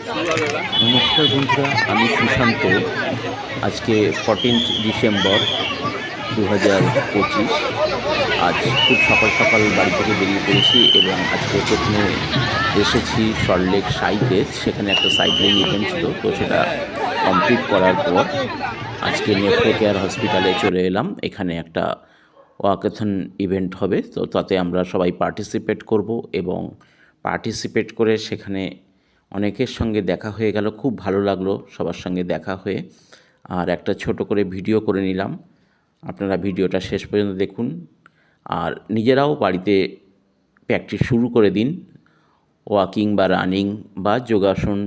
নমস্কার বন্ধুরা, আমি সুশান্ত। আজকে 14 ডিসেম্বর 2025। আজ খুব সকাল সকাল বাড়ি থেকে বেরিয়ে পড়েছি এবং আজকে প্রথমে এসেছি সল্টলেক সাইতে। সেখানে একটা সাইক্লিং ইভেন্ট ছিল, তো সেটা কমপ্লিট করার পর আজকে নেফ্রো কেয়ার হসপিটালে চলে এলাম। এখানে একটা ওয়াকাথন ইভেন্ট হবে, তো তাতে আমরা সবাই পার্টিসিপেট করব এবং পার্টিসিপেট করে সেখানে অনেকের সঙ্গে দেখা হয়ে গেল। খুব ভালো লাগলো সবার সঙ্গে দেখা হয়ে। আর একটা ছোট করে ভিডিও করে নিলাম, আপনারা ভিডিওটা শেষ পর্যন্ত দেখুন আর নিজেরাও বাড়িতে প্র্যাকটিস শুরু করে দিন। ওয়াকিং বা রানিং বা যোগাসন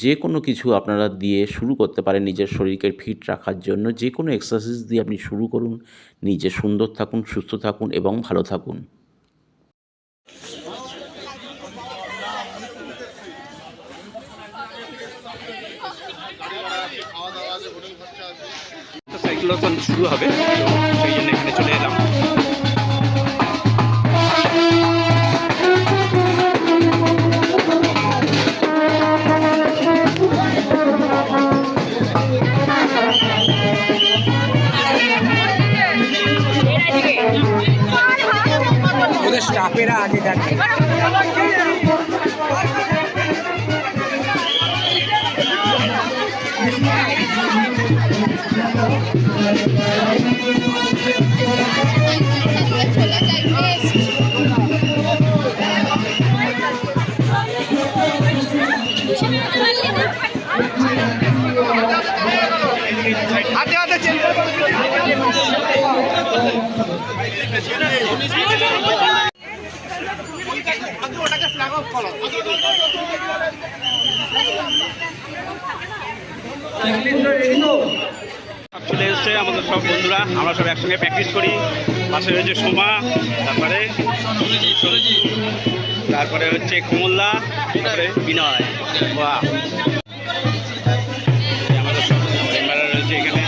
যে কোনো কিছু আপনারা দিয়ে শুরু করতে পারেন। নিজের শরীরকে ফিট রাখার জন্য যে কোনো এক্সারসাইজ দিয়ে আপনি শুরু করুন। নিজে সুন্দর থাকুন, সুস্থ থাকুন এবং ভালো থাকুন। সাইক্লোথন শুরু হবে, তো সেই জন্য এখানে চলে এলাম। ওদের স্টাফেরা আগে যাচ্ছে। হাতে হাতে ওটাকে ফ্ল্যাগ অফ করো। চলে এসছে আমাদের সব বন্ধুরা, আমরা সব একসঙ্গে প্র্যাকটিস করি। পাশে রয়েছে সোমা, তারপরে হচ্ছে কমলদা, তারপরে বিনয়। বাহ, আমাদের সব মেম্বাররা রয়েছে এখানে।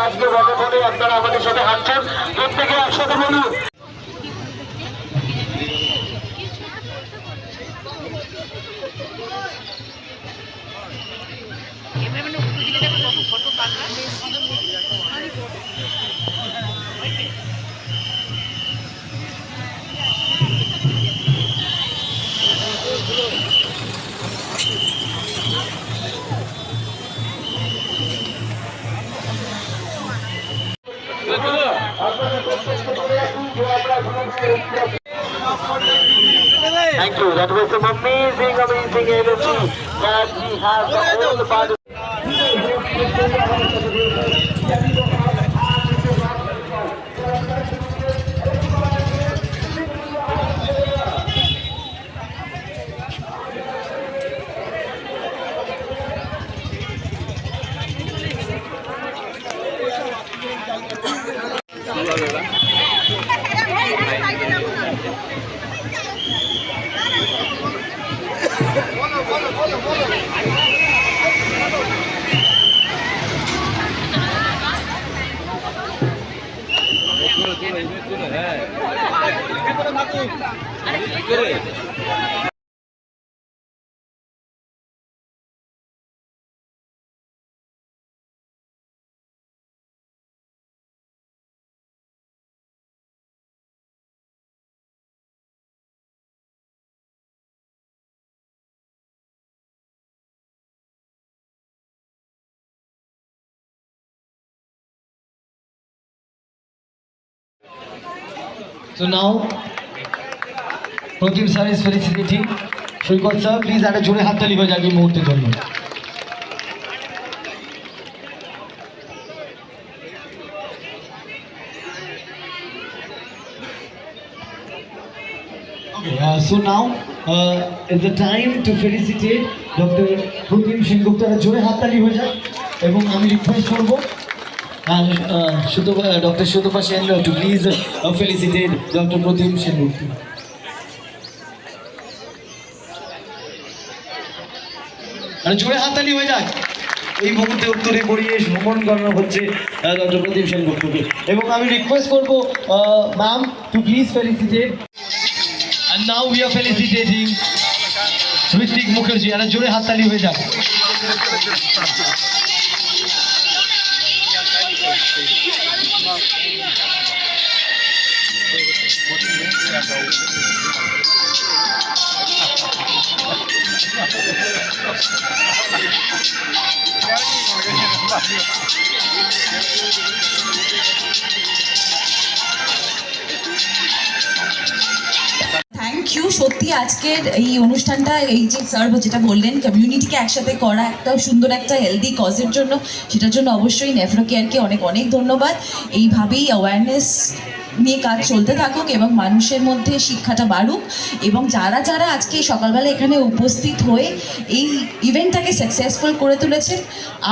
আজকে বলে আপনারা আমাদের সাথে হাঁটছেন, প্রত্যেকে একসাথে বলুন। Thank you. That was some amazing energy that we have all the part of. So now, Pratim sir is felicitating. Shuikot sir, please add a jure hath tali bajagi muhurte jonno. Okay, so now it's the time to felicitate doctor Pratim Sengupta, একটা জোরে হাততালি হয়ে যায়। এবং আমি request করবো doctor Sutapa Sen to please felicitate doctor Pratim Sengupta. আর জোরে হাততালি হয়ে যাক। এই মুহূর্তে উত্তরে পড়িয়ে ভ্রমণ করানো হচ্ছে ডক্টর প্রদীপ সেনগুপ্তকে। এবং আমি রিকোয়েস্ট করবো ma'am to please felicitate. And now we are felicitating Ritwik Mukherjee. আর জোরে হাততালি হয়ে যাক। Thank you. সত্যি আজকের এই অনুষ্ঠানটা, এই যে স্যার যেটা বললেন কমিউনিটিকে একসাথে করা একটা সুন্দর একটা হেলদি কজের জন্য, সেটার জন্য অবশ্যই নেফ্রো কেয়ারকে অনেক অনেক ধন্যবাদ। এইভাবেই অ্যাওয়ারনেস নিয়ে কাজ চলতে থাকুক এবং মানুষের মধ্যে শিক্ষাটা বাড়ুক। এবং যারা যারা আজকে সকালবেলা এখানে উপস্থিত হয়ে এই ইভেন্টটাকে সাকসেসফুল করে তুলেছেন,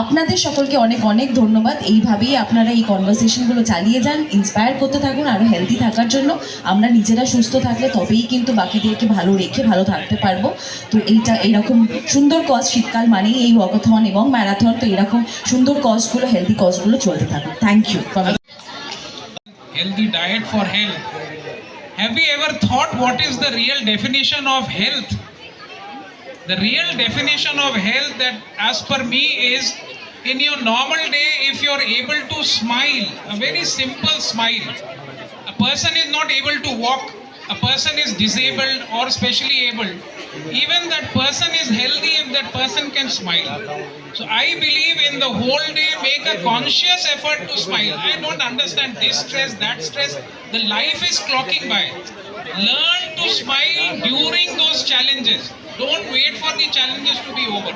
আপনাদের সকলকে অনেক অনেক ধন্যবাদ। এইভাবেই আপনারা এই কনভারসেশনগুলো চালিয়ে যান, ইন্সপায়ার করতে থাকুন আরও হেলদি থাকার জন্য। আমরা নিজেরা সুস্থ থাকলে তবেই কিন্তু বাকিদেরকে ভালো রেখে ভালো থাকতে পারবো। তো এইরকম সুন্দর কজ, শীতকাল মানেই এই ওয়াকাথন এবং ম্যারাথন, তো এরকম সুন্দর কজগুলো, হেলদি কজগুলো চলতে থাকুক। Thank you. Healthy diet for health. Have you ever thought what is the real definition of health? The real definition of health, that as per me, is in your normal day, if you're able to smile, a very simple smile. A person is not able to walk, a person is disabled or specially abled, even that person is healthy if that person can smile. So I believe in the whole day make a conscious effort to smile. I don't understand this stress, that stress. The life is clocking by. Learn to smile during those challenges. Don't wait for the challenges to be over.